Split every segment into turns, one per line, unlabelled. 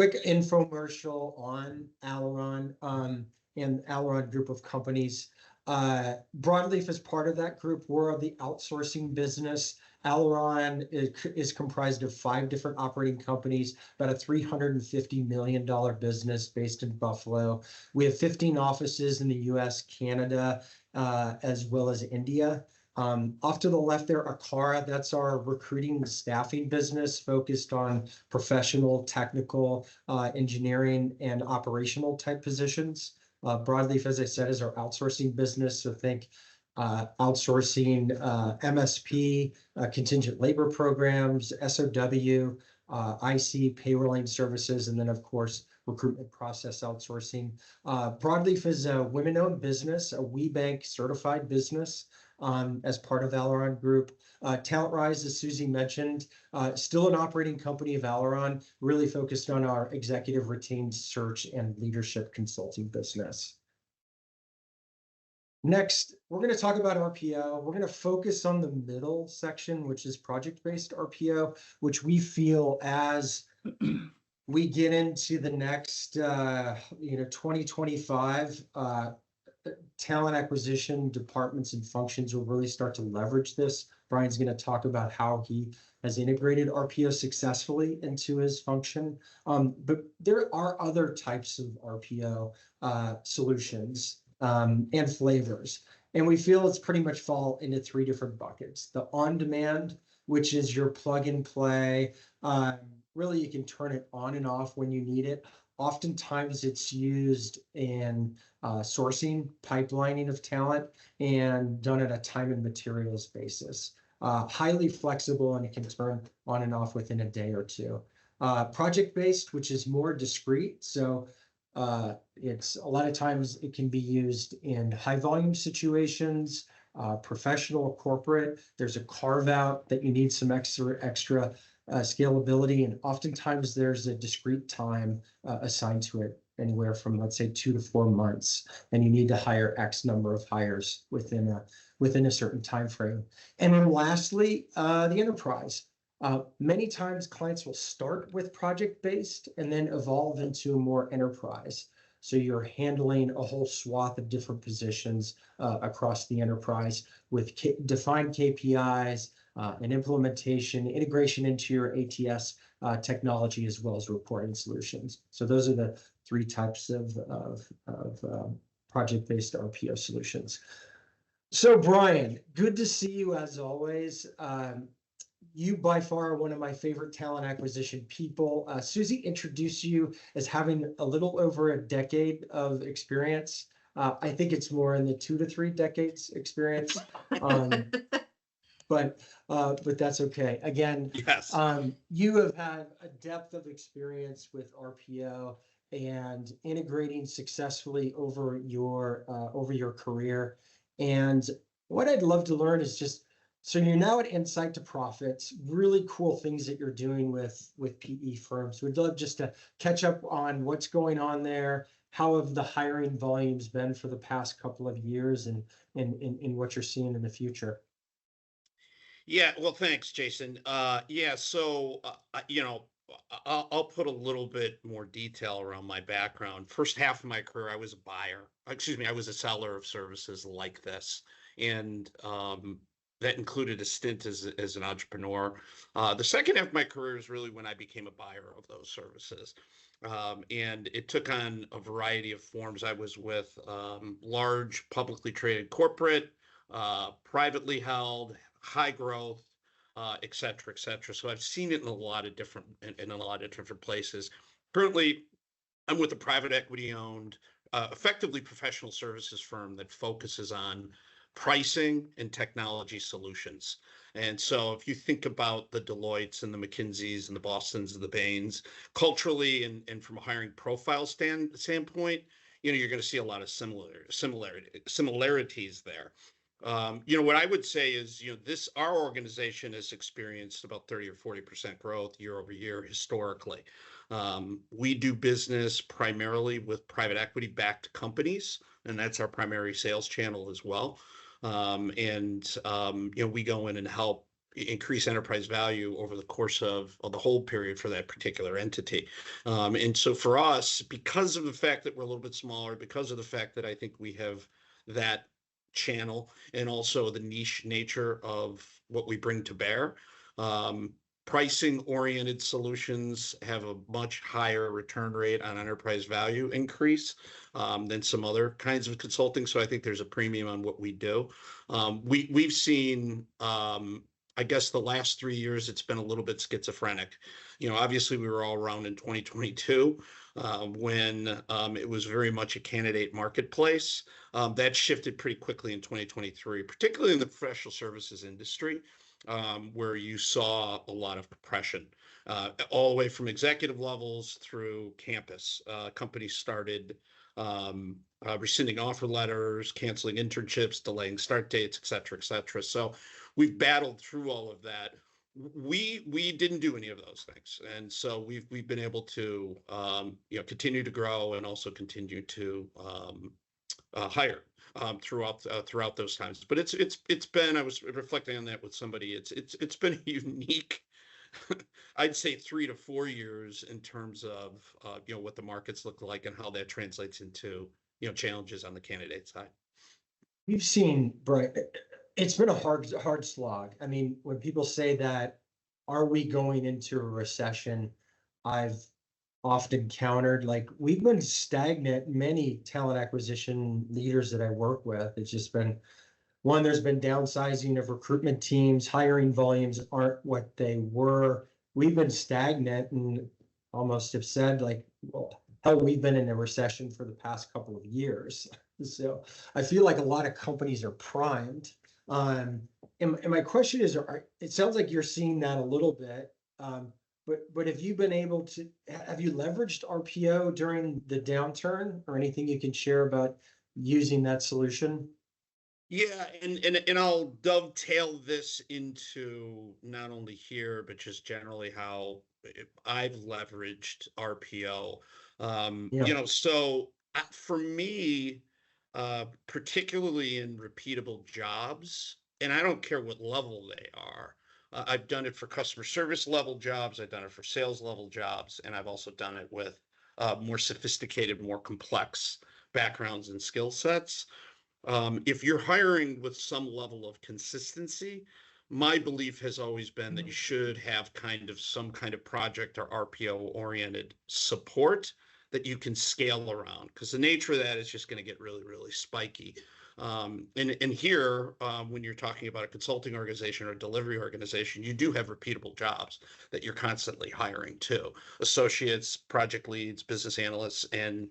Quick infomercial on Aileron and Aileron group of companies. Broadleaf is part of that group. We're the outsourcing business. Aileron is comprised of 5 different operating companies, about a $350 million business based in Buffalo. We have 15 offices in the US, Canada, as well as India. Off to the left there, Akara, that's our recruiting and staffing business focused on professional, technical, engineering, and operational type positions. Broadleaf, as I said, is our outsourcing business. So think outsourcing MSP, contingent labor programs, SOW, IC, payrolling services, and then, of course, recruitment process outsourcing. Broadleaf is a women-owned business, a WeBank certified business. As part of Aileron Group. TalentRise, as Susie mentioned, still an operating company of Aileron, really focused on our executive retained search and leadership consulting business. Next, we're going to talk about RPO. We're going to focus on the middle section, which is project-based RPO, which we feel as we get into the next, 2025, talent acquisition departments and functions will really start to leverage this. Brian's going to talk about how he has integrated RPO successfully into his function. But there are other types of RPO solutions and flavors. And we feel it's pretty much fall into 3 different buckets. The on-demand, which is your plug and play. Really, you can turn it on and off when you need it. Oftentimes it's used in sourcing, pipelining of talent, and done at a time and materials basis. Highly flexible, and it can turn on and off within a day or 2. Project-based, which is more discrete. So it's a lot of times it can be used in high volume situations, professional, corporate. There's a carve out that you need some extra scalability, and oftentimes there's a discrete time assigned to it, anywhere from, let's say, 2 to 4 months, and you need to hire X number of hires within a certain time frame. And then lastly, the enterprise. Many times clients will start with project-based and then evolve into more enterprise. So you're handling a whole swath of different positions across the enterprise with defined KPIs, and implementation, integration into your ATS technology, as well as reporting solutions. So those are the 3 types of project-based RPO solutions. So Brian, good to see you as always. You by far are one of my favorite talent acquisition people. Susie introduced you as having a little over a decade of experience. I think it's more in the 2 to 3 decades experience. But that's okay. Again,
yes.
You have had a depth of experience with RPO and integrating successfully over your career. And what I'd love to learn is just, so you're now at Insight to Profits, really cool things that you're doing with PE firms. We'd love just to catch up on what's going on there. How have the hiring volumes been for the past couple of years, and what you're seeing in the future?
Yeah, well, thanks, Jason. So I'll put a little bit more detail around my background. First half of my career, I was a seller of services like this, and that included a stint as an entrepreneur. The second half of my career is really when I became a buyer of those services, and it took on a variety of forms. I was with large publicly traded corporate, privately held, high growth, et cetera, et cetera. So I've seen it in a lot of different places. Currently, I'm with a private equity owned, effectively professional services firm that focuses on pricing and technology solutions. And so if you think about the Deloittes and the McKinseys and the Bostons and the Bains, culturally and from a hiring profile standpoint, you're going to see a lot of similarities there. What I would say is, our organization has experienced about 30 or 40% growth year over year historically. We do business primarily with private equity backed companies, and that's our primary sales channel as well. We go in and help increase enterprise value over the course of the whole period for that particular entity. And so for us, because of the fact that we're a little bit smaller, because of the fact that I think we have that channel and also the niche nature of what we bring to bear, pricing oriented solutions have a much higher return rate on enterprise value increase than some other kinds of consulting. So I think there's a premium on what we do. We've seen, I guess the last 3 years, it's been a little bit schizophrenic. Obviously we were all around in 2022 when it was very much a candidate marketplace. That shifted pretty quickly in 2023, particularly in the professional services industry, where you saw a lot of compression, all the way from executive levels through campus. Companies started rescinding offer letters, canceling internships, delaying start dates, et cetera, et cetera. So we've battled through all of that. We didn't do any of those things, and so we've been able to continue to grow and also continue to hire throughout those times. But it's been, I was reflecting on that with somebody. It's been a unique, I'd say 3 to 4 years in terms of what the markets look like and how that translates into challenges on the candidate side.
We've seen, Brian, it's been a hard slog. I mean, when people say that, are we going into a recession? I've often countered, like, we've been stagnant. Many talent acquisition leaders that I work with, it's just been one, there's been downsizing of recruitment teams, hiring volumes aren't what they were. We've been stagnant and almost have said, like, well, hell, we've been in a recession for the past couple of years. So I feel like a lot of companies are primed. And my question is, it sounds like you're seeing that a little bit. But have you leveraged RPO during the downturn, or anything you can share about using that solution?
Yeah, and I'll dovetail this into not only here, but just generally how I've leveraged RPO.
Yeah.
So for me, particularly in repeatable jobs, and I don't care what level they are. I've done it for customer service level jobs. I've done it for sales level jobs, and I've also done it with more sophisticated, more complex backgrounds and skill sets. If you're hiring with some level of consistency, my belief has always been that you should have some kind of project or RPO oriented support that you can scale around, because the nature of that is just going to get really, really spiky. And here, when you're talking about a consulting organization or a delivery organization, you do have repeatable jobs that you're constantly hiring to: associates, project leads, business analysts, and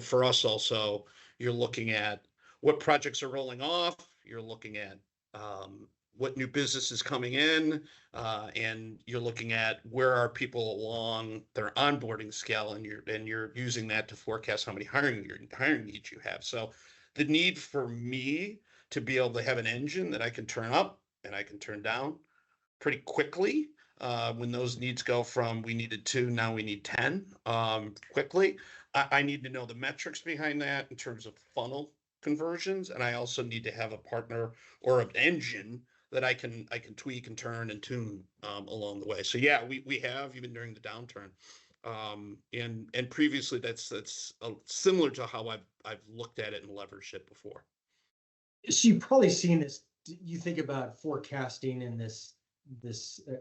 for us also, you're looking at what projects are rolling off. You're looking at what new business is coming in, and you're looking at where are people along their onboarding scale, and you're using that to forecast how many hiring needs you have. So the need for me to be able to have an engine that I can turn up and I can turn down pretty quickly, when those needs go from we needed 2, now we need 10, quickly. I need to know the metrics behind that in terms of funnel conversions, and I also need to have a partner or an engine that I can tweak and turn and tune along the way. So yeah, we have, even during the downturn, and previously, that's similar to how I've looked at it and leveraged it before.
So you've probably seen this. You think about forecasting in this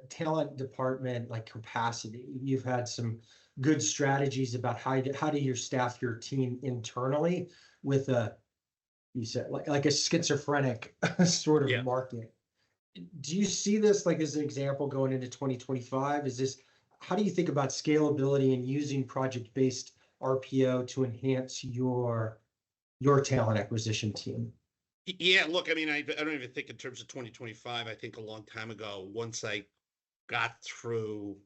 talent department, like capacity. You've had some good strategies about how do you staff your team internally with you said like a schizophrenic sort of
Yeah.
market. Do you see this, like, as an example going into 2025? How do you think about scalability and using project-based RPO to enhance your talent acquisition team?
Yeah, look, I mean, I don't even think in terms of 2025. I think a long time ago, once I got through,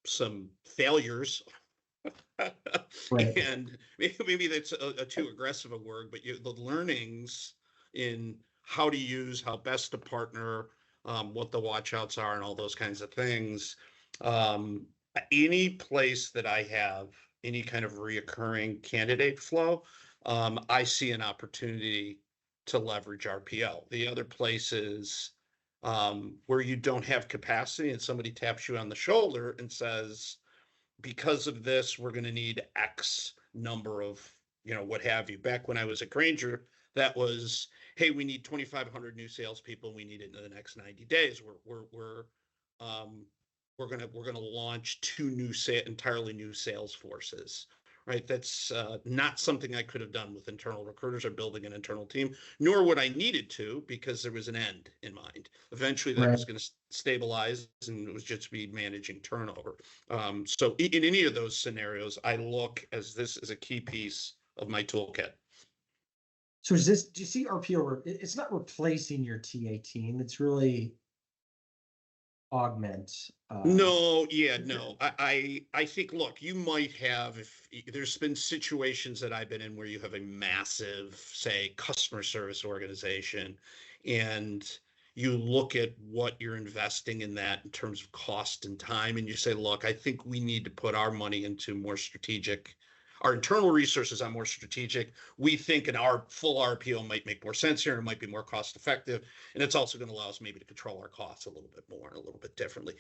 some failures,
Right.
and maybe that's a too aggressive a word, but the learnings in how to use, how best to partner, what the watchouts are, and all those kinds of things. Um, any place that I have any kind of reoccurring candidate flow, I see an opportunity to leverage RPO. The other places, where you don't have capacity and somebody taps you on the shoulder and says, because of this, we're going to need X number of, what have you. Back when I was at Granger, that was, hey, we need 2,500 new salespeople. We need it in the next 90 days. Um, we're gonna launch two entirely new sales forces. Right, that's not something I could have done with internal recruiters or building an internal team, nor would I needed to, because there was an end in mind. Eventually, that
Right.
was going to stabilize, and it was just be managing turnover. So in any of those scenarios, I look as this is a key piece of my toolkit.
So do you see RPO? It's not replacing your TA team. It's really augment.
No, yeah, no. I think, look, you might have, if there's been situations that I've been in where you have a massive, say, customer service organization, and you look at what you're investing in that in terms of cost and time, and you say, look, I think we need to put our money into more strategic, our internal resources on more strategic. We think our full RPO might make more sense here, and it might be more cost effective. And it's also going to allow us maybe to control our costs a little bit more and a little bit differently.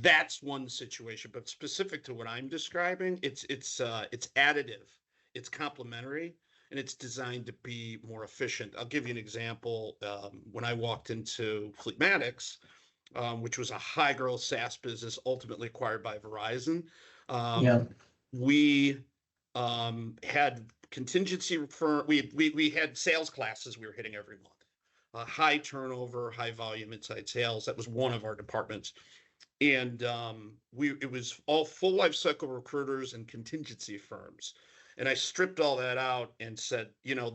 That's one situation, but specific to what I'm describing, it's additive, it's complementary, and it's designed to be more efficient. I'll give you an example. When I walked into Fleetmatics, which was a high growth SaaS business ultimately acquired by Verizon,
Yeah.
we had contingency firm. We had sales classes we were hitting every month. High turnover, high volume inside sales. That was one of our departments, and it was all full life cycle recruiters and contingency firms. And I stripped all that out and said,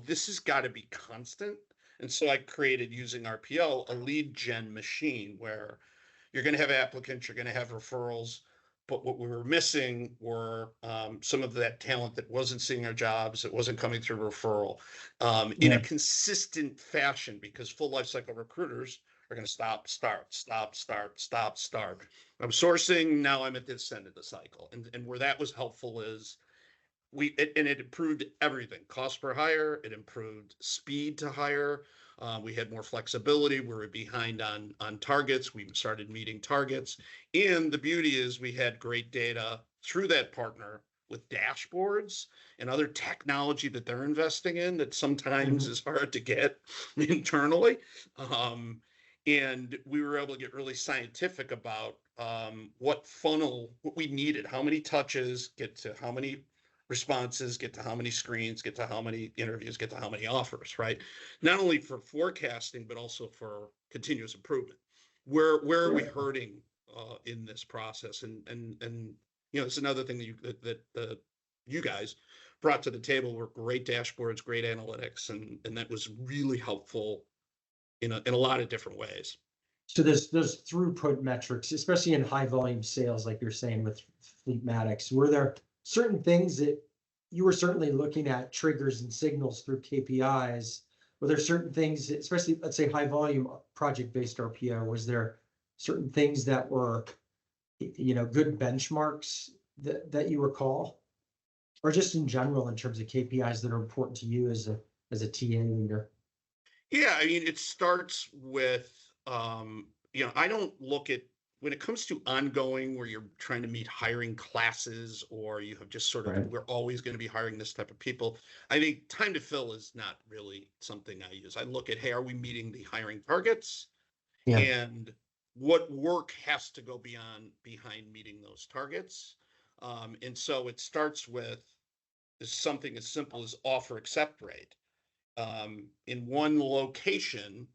this has got to be constant. And so I created, using RPO, a lead gen machine where you're going to have applicants, you're going to have referrals, but what we were missing were some of that talent that wasn't seeing our jobs, that wasn't coming through referral in a consistent fashion, because full life cycle recruiters are going to stop, start, stop, start, stop, start. I'm sourcing, now I'm at this end of the cycle. And where that was helpful is it improved everything: cost per hire, it improved speed to hire. We had more flexibility. We were behind on targets. We started meeting targets. And the beauty is we had great data through that partner with dashboards and other technology that they're investing in that sometimes is hard to get internally. And we were able to get really scientific about what we needed, how many touches, get to how many responses, get to how many screens, get to how many interviews, get to how many offers, right? Not only for forecasting, but also for continuous improvement. Where are we hurting in this process? And it's another thing that you guys brought to the table were great dashboards, great analytics, and that was really helpful in a lot of different ways.
So there's those throughput metrics, especially in high volume sales, like you're saying with Fleetmatics. Were there certain things that you were certainly looking at, triggers and signals through KPIs? Were there certain things, especially, let's say, high volume project-based RPO, was there certain things that were, good benchmarks that you recall? Or just in general, in terms of KPIs that are important to you as a TA leader?
Yeah, I mean, it starts with, I don't look at, when it comes to ongoing, where you're trying to meet hiring classes, or you have just sort of,
Right.
we're always going to be hiring this type of people. I think time to fill is not really something I use. I look at, hey, are we meeting the hiring targets?
Yeah.
And what work has to go behind meeting those targets? And so it starts with something as simple as offer accept rate. In one location,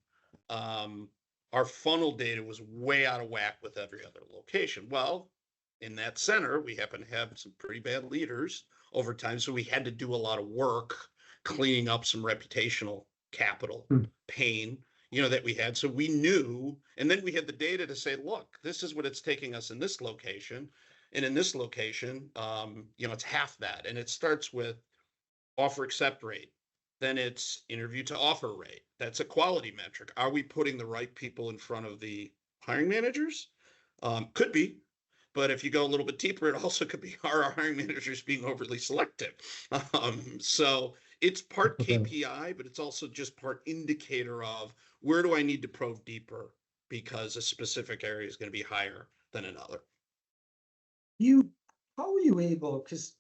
our funnel data was way out of whack with every other location. Well, in that center, we happen to have some pretty bad leaders over time. So we had to do a lot of work cleaning up some reputational capital pain, that we had. So we knew, and then we had the data to say, look, this is what it's taking us in this location. And in this location, it's half that. And it starts with offer accept rate. Then it's interview to offer rate. That's a quality metric. Are we putting the right people in front of the hiring managers? Could be, But if you go a little bit deeper, it also could be our hiring managers being overly selective. So it's part KPI, but it's also just part indicator of where do I need to probe deeper because a specific area is going to be higher than another.
How were you able, because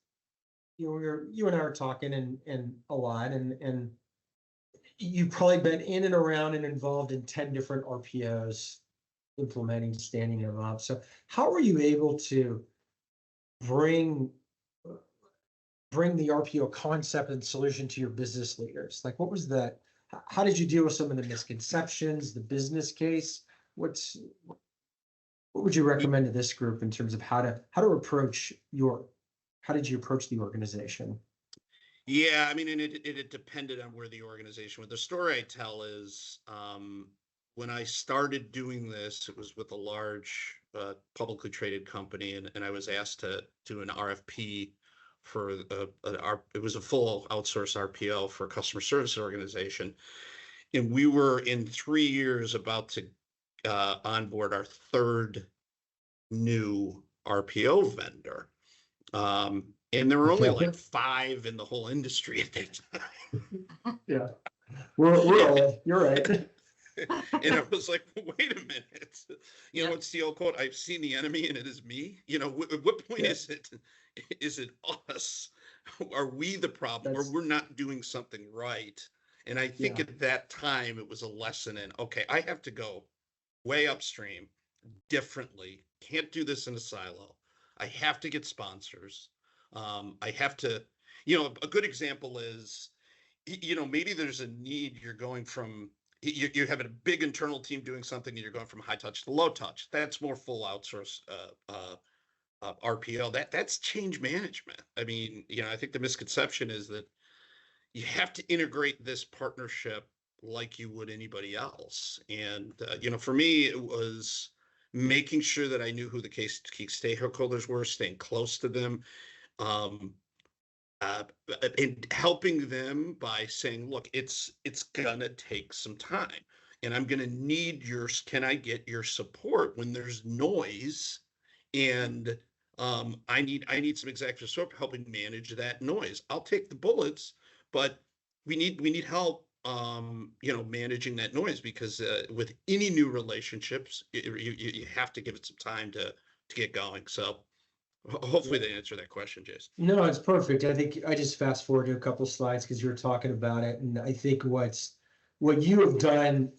you and I are talking and a lot, and you've probably been in and around and involved in 10 different RPOs, implementing, standing them up. So how were you able to bring the RPO concept and solution to your business leaders? Like, what was that? How did you deal with some of the misconceptions, the business case? What would you recommend to this group in terms of how to approach how did you approach the organization?
Yeah, I mean, and it depended on where the organization went. The story I tell is when I started doing this, it was with a large publicly traded company, and I was asked to do an RFP for it was a full outsource RPO for a customer service organization, and we were in 3 years about to onboard our third new RPO vendor. And there were only like 5 in the whole industry at that time.
Yeah, we're old. You're right.
And I was like, wait a minute. It's the old quote, I've seen the enemy and it is me. At what point is it? Is it us? Are we the problem, or we're not doing something right? And I think at that time it was a lesson in, okay, I have to go way upstream differently. Can't do this in a silo. I have to get sponsors. I have to, a good example is, maybe there's a need. You're going from, you're having a big internal team doing something and you're going from high touch to low touch. That's more full outsource RPO. That's change management. I mean, I think the misconception is that you have to integrate this partnership like you would anybody else. And, for me, it was making sure that I knew who the key stakeholders were, staying close to them, and helping them by saying, look, it's gonna take some time, and I'm gonna need can I get your support when there's noise? And I need some executive support helping manage that noise. I'll take the bullets, but we need help managing that noise, because with any new relationships, you have to give it some time to get going. So hopefully they answer that question, Jason.
No, it's perfect. I think I just fast forward to a couple slides because you were talking about it, and I think what you have done,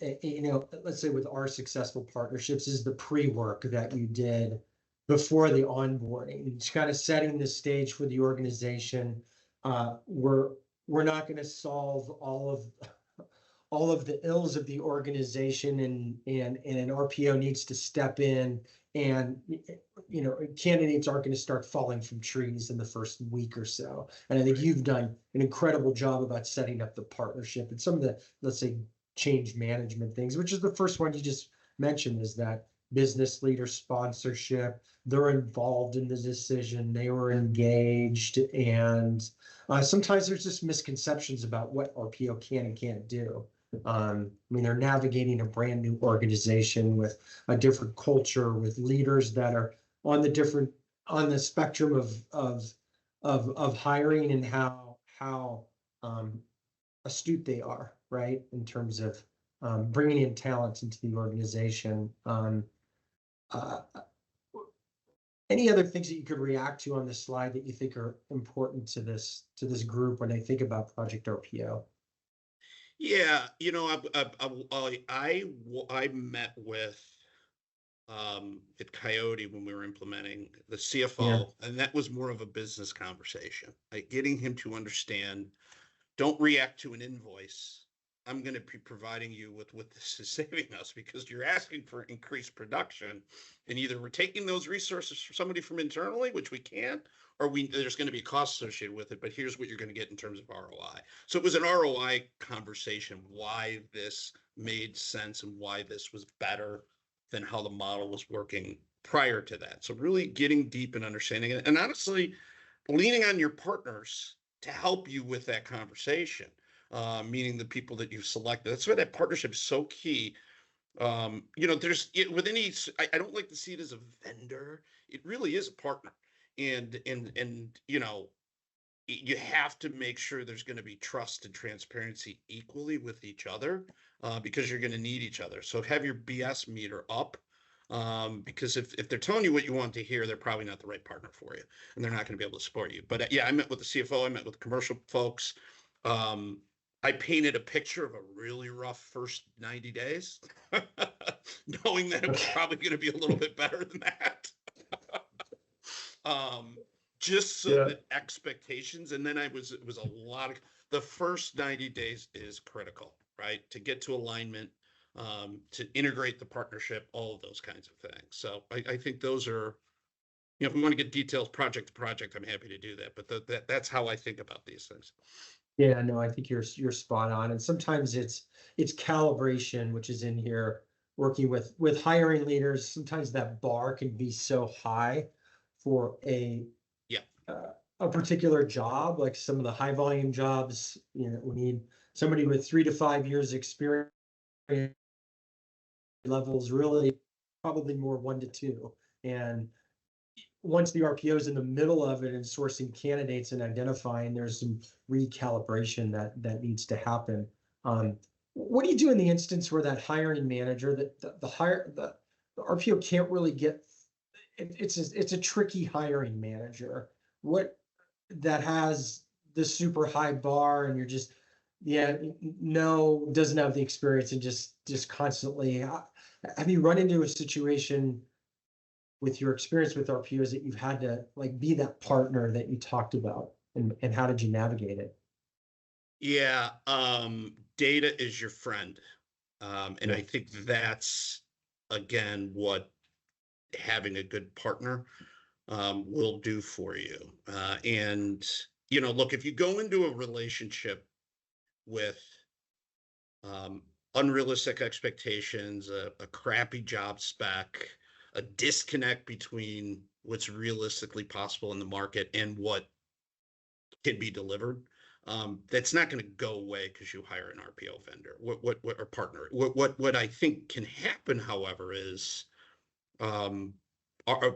let's say with our successful partnerships, is the pre-work that you did before the onboarding. It's kind of setting the stage for the organization. We're not going to solve all of the ills of the organization, and an RPO needs to step in, and candidates aren't going to start falling from trees in the first week or so. And I think you've done an incredible job about setting up the partnership and some of the, let's say, change management things, which is the first one you just mentioned, is that business leader sponsorship. They're involved in the decision, they were engaged, and sometimes there's just misconceptions about what RPO can and can't do. I mean, they're navigating a brand new organization with a different culture, with leaders that are on the spectrum of hiring, and how astute they are, right, in terms of bringing in talent into the organization. Any other things that you could react to on this slide that you think are important to this group when they think about Project RPO?
Yeah, I met with at Coyote when we were implementing the CFO, and that was more of a business conversation, like getting him to understand, don't react to an invoice. I'm going to be providing you with what this is saving us, because you're asking for increased production, and either we're taking those resources from somebody from internally, which we can't, or there's going to be costs associated with it, but here's what you're going to get in terms of ROI. So it was an ROI conversation, why this made sense and why this was better than how the model was working prior to that. So really getting deep and understanding it, and honestly, leaning on your partners to help you with that conversation, meaning the people that you've selected. That's why that partnership is so key. There's with any, I don't like to see it as a vendor. it really is a partner. And you know, you have to make sure there's going to be trust and transparency equally with each other, because you're going to need each other. So have your BS meter up, because if they're telling you what you want to hear, they're probably not the right partner for you, and they're not going to be able to support you. But yeah, I met with the CFO, I met with commercial folks. I painted a picture of a really rough first 90 days, knowing that it was probably going to be a little bit better than that. Just so that expectations, and then it was a lot of, the first 90 days is critical, right? To get to alignment, to integrate the partnership, all of those kinds of things. So I think those are, you know, if we want to get details project to project, I'm happy to do that. But that's how I think about these things.
Yeah, no, I think you're spot on. And sometimes it's calibration, which is in here, working with hiring leaders. Sometimes that bar can be so high for
Yeah.
A particular job, like some of the high volume jobs, you know, we need somebody with 3 to 5 years experience, levels really probably more 1 to 2. And once the RPO is in the middle of it and sourcing candidates and identifying, there's some recalibration that needs to happen. What do you do in the instance where that hiring manager, that the RPO can't really get, it's a tricky hiring manager, what that has the super high bar, and you're just, yeah, no, doesn't have the experience, and just constantly, have you run into a situation with your experience with RPOs that you've had to like be that partner that you talked about, and how did you navigate it?
Yeah, data is your friend. And
Yeah.
I think that's, again, what having a good partner will do for you. And, you know, look, if you go into a relationship with unrealistic expectations, a crappy job spec, a disconnect between what's realistically possible in the market and what can be delivered, that's not going to go away because you hire an RPO vendor, what or partner. What I think can happen, however, is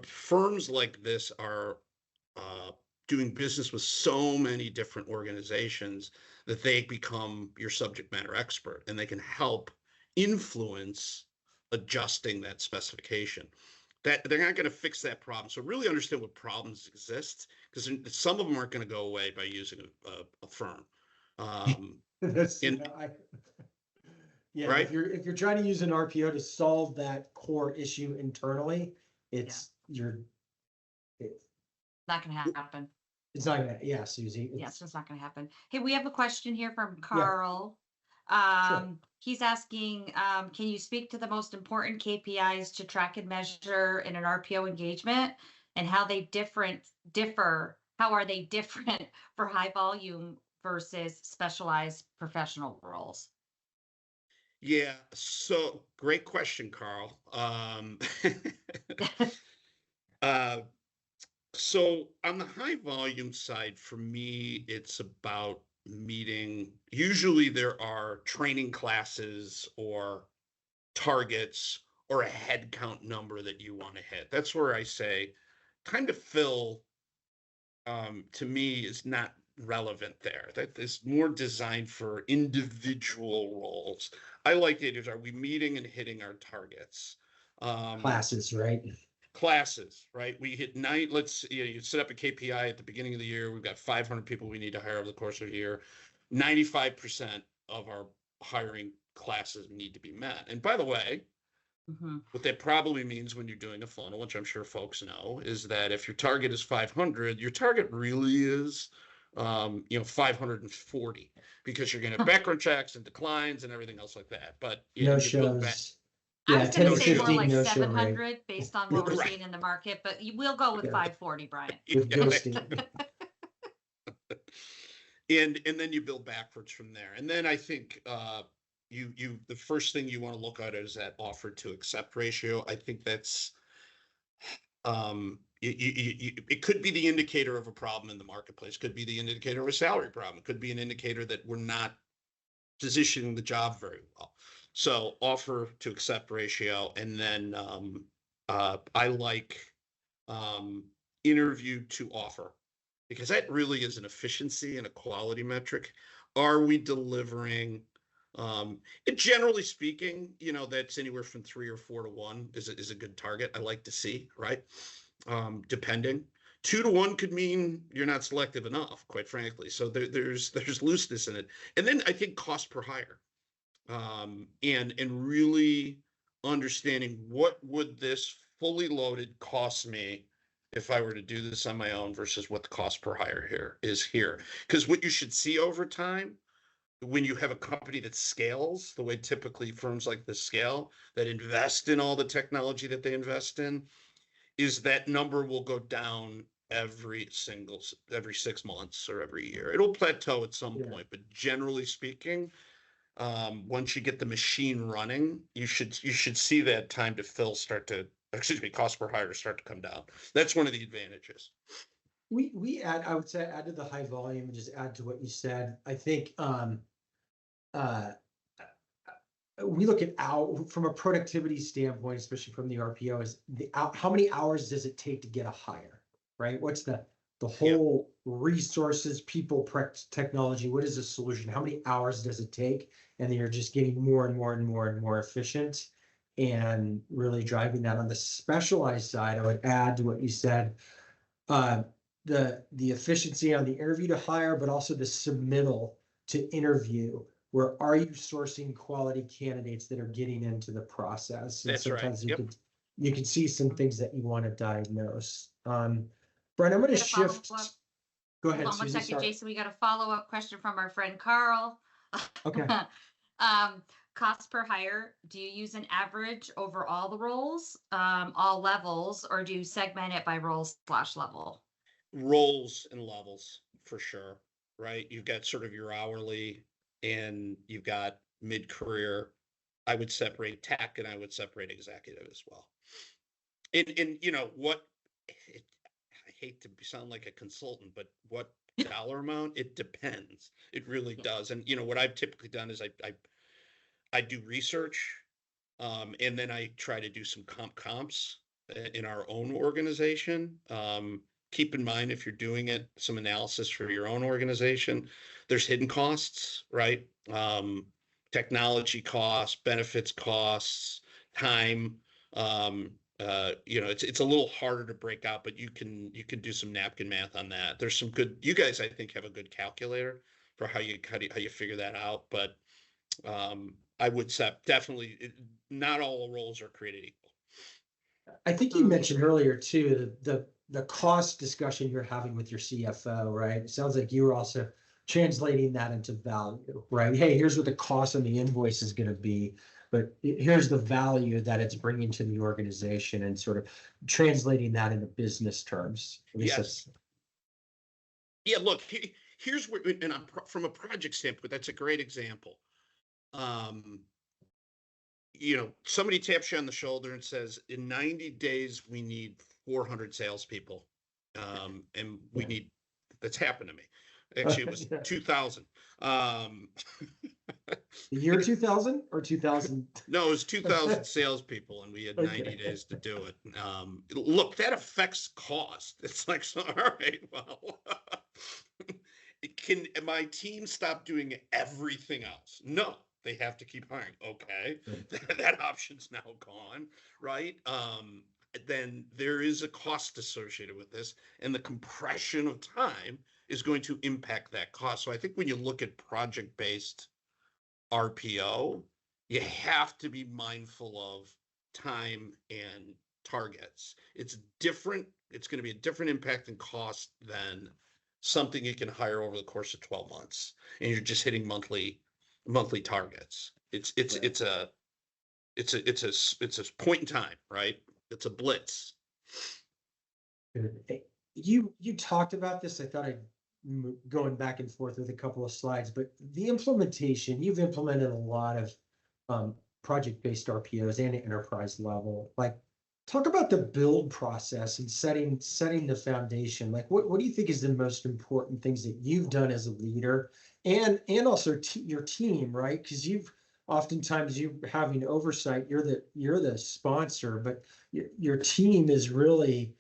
firms like this are doing business with so many different organizations that they become your subject matter expert, and they can help influence adjusting that specification. That they're not going to fix that problem. So really understand what problems exist, because some of them aren't going to go away by using a firm.
That's,
And
yeah,
right,
if you're trying to use an RPO to solve that core issue internally, it's
Not gonna happen.
it's not gonna, yeah, Susie.
Yes, it's not gonna happen. Hey, we have a question here from
Yeah.
Carl.
Sure.
He's asking, can you speak to the most important KPIs to track and measure in an RPO engagement, and how they differ? How are they different for high volume versus specialized professional roles?
yeah. So great question, Carl. uh, So on the high volume side, for me, it's about meeting. Usually there are training classes or targets or a head count number that you want to hit. That's where I say time to fill, to me, is not relevant there. That is more designed for individual roles. I like the idea, are we meeting and hitting our targets?
Classes, right?
Classes, right? We hit nine. Let's, you know, you set up a KPI at the beginning of the year. We've got 500 people we need to hire over the course of the year. 95% of our hiring classes need to be met. And by the way, what that probably means when you're doing a funnel, which I'm sure folks know, is that if your target is 500, your target really is, 540, because you're going to have background checks and declines and everything else like that. But
No
you build back.
shows.
I
Yeah,
was
10
gonna
to
say more
15
like
no show rate
700 based on what we're
Right.
seeing in the market, but we'll go with
Yeah.
540, Brian.
with
Yeah,
ghosting.
and then you build backwards from there. And then I think you the first thing you want to look at is that offer to accept ratio. I think that's it could be the indicator of a problem in the marketplace, could be the indicator of a salary problem, it could be an indicator that we're not positioning the job very well. So offer to accept ratio. And then I like interview to offer, because that really is an efficiency and a quality metric. Are we delivering? Generally speaking, that's anywhere from 3 or 4 to 1 is a good target. I like to see, right? Depending. 2 to 1 could mean you're not selective enough, quite frankly. So there's looseness in it. And then I think cost per hire, and really understanding what would this fully loaded cost me if I were to do this on my own versus what the cost per hire here is here. Because what you should see over time, when you have a company that scales the way typically firms like this scale, that invest in all the technology that they invest in, is that number will go down every 6 months or every year. It'll plateau at some point, but generally speaking, once you get the machine running, you should see that time to fill cost per hire start to come down. That's one of the advantages.
I would say add to the high volume and just add to what you said. I think we look at from a productivity standpoint, especially from the RPO, is how many hours does it take to get a hire, right? What's the whole resources, people, technology? What is the solution? How many hours does it take? And then you're just getting more and more and more and more efficient, and really driving that. On the specialized side, I would add to what you said, the efficiency on the interview to hire, but also the submittal to interview. Where are you sourcing quality candidates that are getting into the process? And
That's
sometimes
right.
you can see some things that you want to diagnose. Brian, I'm going to shift. Go ahead.
Hold on one second,
sorry.
Jason. We got a follow-up question from our friend Carl.
Okay.
Cost per hire. Do you use an average over all the roles, all levels, or do you segment it by roles/level?
Roles and levels for sure, right? You've got sort of your hourly, and you've got mid-career. I would separate tech, and I would separate executive as well. And I hate to sound like a consultant, but what dollar amount? It depends. It really does. And what I've typically done is I do research, and then I try to do some comps in our own organization. Keep in mind, if you're doing some analysis for your own organization, there's hidden costs, right? Technology costs, benefits costs, time. It's a little harder to break out, but you can do some napkin math on that. There's some good. You guys, I think, have a good calculator for how you figure that out. But I would say definitely not all roles are created equal.
I think you mentioned earlier too the cost discussion you're having with your CFO, right? It sounds like you were also translating that into value, right? Hey, here's what the cost on the invoice is going to be, but here's the value that it's bringing to the organization, and sort of translating that into business terms.
Yes. Yeah, look, here's where, and from a project standpoint, that's a great example. Somebody taps you on the shoulder and says, in 90 days, we need 400 salespeople. And that's happened to me. Actually, it was 2000.
The year 2000 or 2000?
No, it was 2000 salespeople, and we had 90 days to do it. Look, that affects cost. It's like, so, all right, well, can my team stop doing everything else? No. They have to keep hiring. Okay, that option's now gone, right? Then there is a cost associated with this, and the compression of time is going to impact that cost. So I think when you look at project-based RPO, you have to be mindful of time and targets. It's different. It's going to be a different impact and cost than something you can hire over the course of 12 months, and you're just hitting monthly targets. It's a point in time, right? It's a blitz.
You talked about this. I thought going back and forth with a couple of slides, but the implementation, you've implemented a lot of project-based RPOs and enterprise level. Like, talk about the build process and setting the foundation. Like, what do you think is the most important things that you've done as a leader, and also your team, right? Because oftentimes you're having oversight. You're the sponsor, but your team is really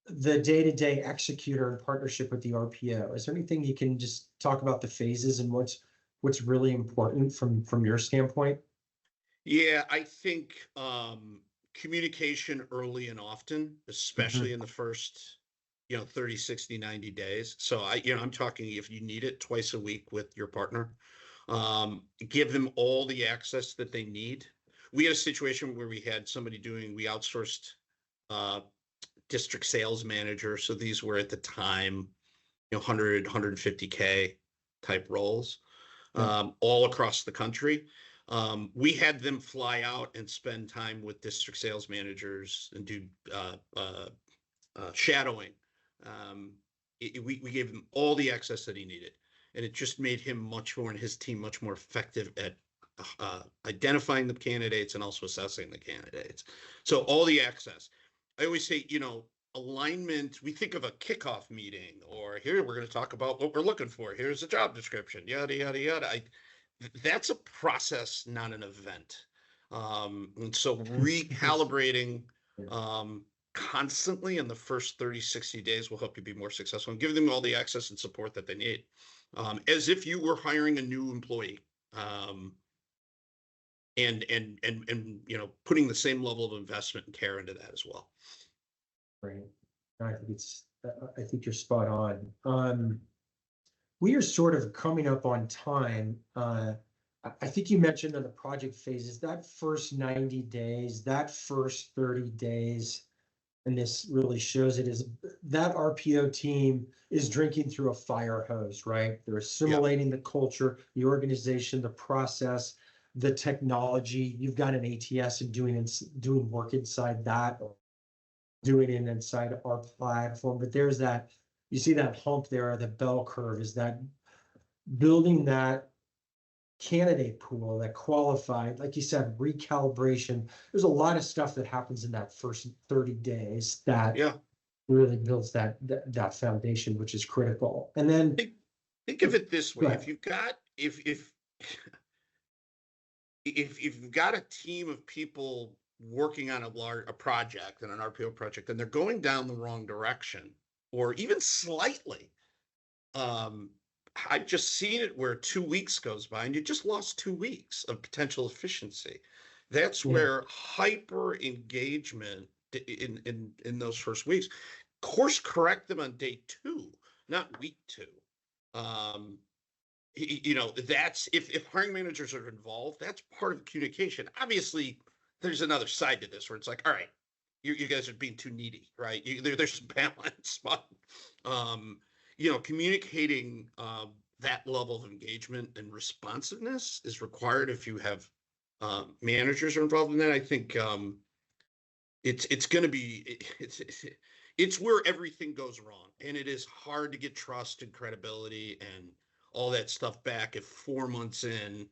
the day-to-day executor in partnership with the RPO. Is there anything you can just talk about the phases and what's really important from your standpoint?
Yeah, I think communication early and often, especially in the first, 30, 60, 90 days. So I'm talking if you need it twice a week with your partner, give them all the access that they need. We had a situation where we outsourced district sales manager. So these were at the time, 100, 150K type roles, all across the country. We had them fly out and spend time with district sales managers and do shadowing. We gave him all the access that he needed, and it just made him much more, and his team much more effective at identifying the candidates and also assessing the candidates. So all the access. I always say, alignment. We think of a kickoff meeting, or here we're going to talk about what we're looking for. Here's a job description, yada yada yada. That's a process, not an event. And so recalibrating constantly in the first 30, 60 days will help you be more successful and give them all the access and support that they need. As if you were hiring a new employee. And putting the same level of investment and care into that as well.
Right. I think you're spot on. We are sort of coming up on time. I think you mentioned in the project phases, that first 90 days, that first 30 days, and this really shows it, is that RPO team is drinking through a fire hose, right? They're assimilating the culture, the organization, the process, the technology. You've got an ATS and doing work inside that, or doing it inside our platform. But there's that, you see that hump there, the bell curve, is that building that candidate pool that qualified, like you said, recalibration. There's a lot of stuff that happens in that first 30 days that really builds that foundation, which is critical. And then
think of it this way: if you've got a team of people working on a project, and an RPO project, and they're going down the wrong direction, or even slightly, I've just seen it where 2 weeks goes by and you just lost 2 weeks of potential efficiency. That's where hyper engagement in those first weeks, course correct them on day 2, not week 2. That's if hiring managers are involved, that's part of the communication. Obviously, there's another side to this where it's like, all right, you guys are being too needy, right? There's some balance, but communicating that level of engagement and responsiveness is required if you have managers are involved in that. I think it's going to be it's where everything goes wrong, and it is hard to get trust and credibility and all that stuff back if 4 months in,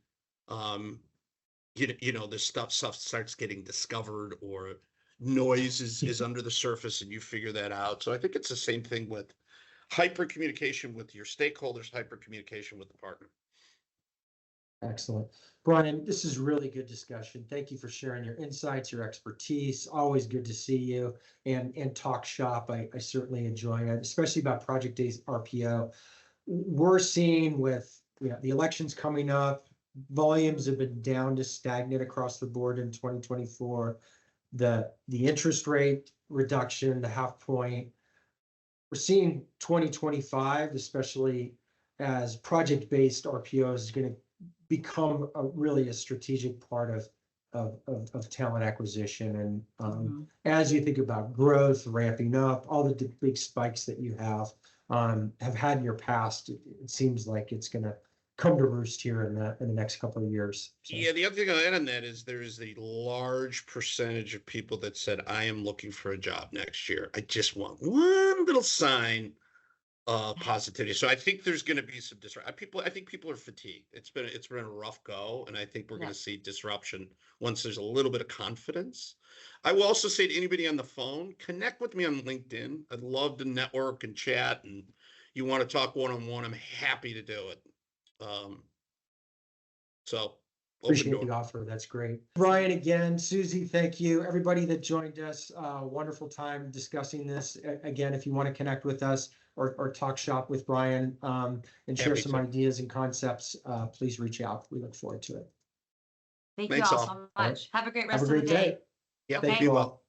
this stuff starts getting discovered, or noise is under the surface and you figure that out. So I think it's the same thing with hyper communication with your stakeholders, hyper communication with the partner.
Excellent. Brian, this is really good discussion. Thank you for sharing your insights, your expertise. Always good to see you and talk shop. I certainly enjoy it, especially about Project Days RPO. We're seeing with the elections coming up, volumes have been down to stagnant across the board in 2024. The interest rate reduction, the 0.5 point. We're seeing 2025, especially as project-based RPO is going to become really a strategic part of talent acquisition. And as you think about growth, ramping up, all the big spikes that you have had in your past, it seems like it's going to come to roost here in the next couple of years. So.
Yeah, the other thing I'll add on that is there is a large percentage of people that said, I am looking for a job next year. I just want one little sign of positivity. So I think there's going to be some disruption. I think people are fatigued. It's been a rough go, and I think we're going to see disruption once there's a little bit of confidence. I will also say to anybody on the phone, connect with me on LinkedIn. I'd love to network and chat, and you want to talk one-on-one, I'm happy to do it. So
Appreciate
door.
the offer. That's great. Brian, again, Susie, thank you. Everybody that joined us, wonderful time discussing this. Again, if you want to connect with us or talk shop with Brian, and share
Happy
some
to.
ideas and concepts, please reach out. We look forward to it.
Thank you
Thanks
all
all.
so
right.
much. Have a great
Have
rest
a
of the
great
day.
day.
Yep,
Okay.
Thank
be
you
well.
all.